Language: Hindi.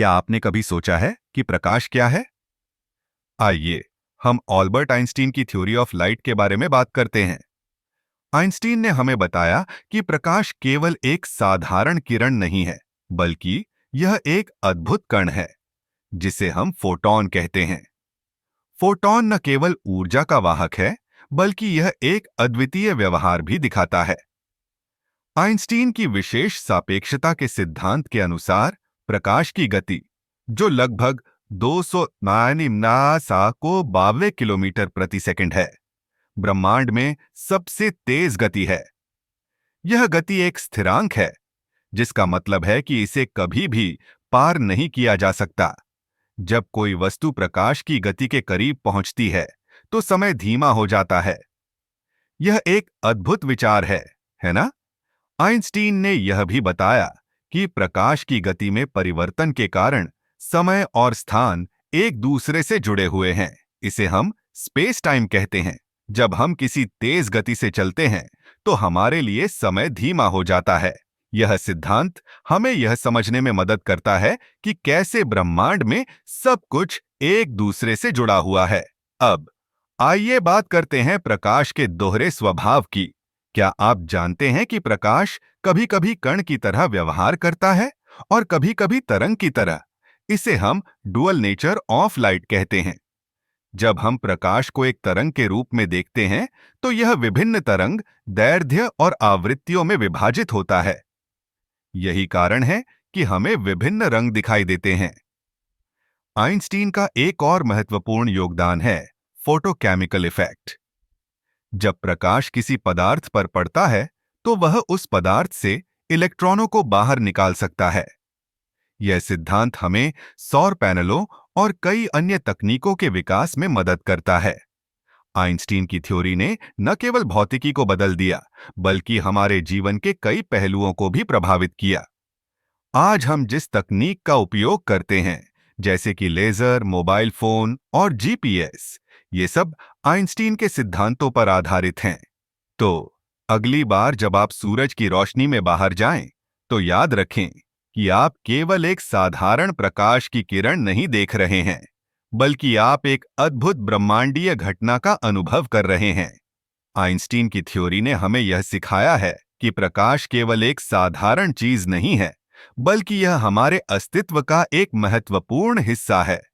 क्या आपने कभी सोचा है कि प्रकाश क्या है? आइए, हम ऑल्बर्ट आइंस्टीन की थ्योरी ऑफ लाइट के बारे में बात करते हैं। आइंस्टीन ने हमें बताया कि प्रकाश केवल एक साधारण किरण नहीं है, बल्कि यह एक अद्भुत कण है, जिसे हम फोटॉन कहते हैं। फोटॉन न केवल ऊर्जा का वाहक है, बल्कि यह एक अद्वितीय व्यवहार भी दिखाता है। आइंस्टीन की विशेष सापेक्षता के सिद्धांत के अनुसार प्रकाश की गति, जो लगभग 292 किलोमीटर प्रति सेकंड है, ब्रह्मांड में सबसे तेज गति है। यह गति एक स्थिरांक है, जिसका मतलब है कि इसे कभी भी पार नहीं किया जा सकता। जब कोई वस्तु प्रकाश की गति के करीब पहुंचती है, तो समय धीमा हो जाता है। यह एक अद्भुत विचार है ना? आइंस्टीन ने यह भी बताया कि प्रकाश की गति में परिवर्तन के कारण समय और स्थान एक दूसरे से जुड़े हुए हैं। इसे हम स्पेस टाइम कहते हैं। जब हम किसी तेज गति से चलते हैं, तो हमारे लिए समय धीमा हो जाता है। यह सिद्धांत हमें यह समझने में मदद करता है कि कैसे ब्रह्मांड में सब कुछ एक दूसरे से जुड़ा हुआ है। अब आइए बात करते हैं प्रकाश के दोहरे स्वभाव की। क्या आप जानते हैं कि प्रकाश कभी-कभी कण की तरह व्यवहार करता है और कभी-कभी तरंग की तरह? इसे हम डुअल नेचर ऑफ लाइट कहते हैं। जब हम प्रकाश को एक तरंग के रूप में देखते हैं, तो यह विभिन्न तरंग, दैर्ध्य और आवृत्तियों में विभाजित होता है। यही कारण है कि हमें विभिन्न रंग दिखाई देते हैं। आइंस्टीन का एक और महत्वपूर्ण योगदान है फोटोकेमिकल इफेक्ट। जब प्रकाश किसी पदार्थ पर पड़ता है, तो वह उस पदार्थ से इलेक्ट्रॉनों को बाहर निकाल सकता है। यह सिद्धांत हमें सौर पैनलों और कई अन्य तकनीकों के विकास में मदद करता है। आइंस्टीन की थ्योरी ने न केवल भौतिकी को बदल दिया, बल्कि हमारे जीवन के कई पहलुओं को भी प्रभावित किया। आज हम जिस तकनीक का उपयोग करते हैं, जैसे कि लेजर, मोबाइल फोन और जीपीएस, ये सब आइंस्टीन के सिद्धांतों पर आधारित हैं। तो अगली बार जब आप सूरज की रोशनी में बाहर जाएं, तो याद रखें कि आप केवल एक साधारण प्रकाश की किरण नहीं देख रहे हैं, बल्कि आप एक अद्भुत ब्रह्मांडीय घटना का अनुभव कर रहे हैं। आइंस्टीन की थ्योरी ने हमें यह सिखाया है कि प्रकाश केवल एक साधारण चीज नहीं है, बल्कि यह हमारे अस्तित्व का एक महत्वपूर्ण हिस्सा है।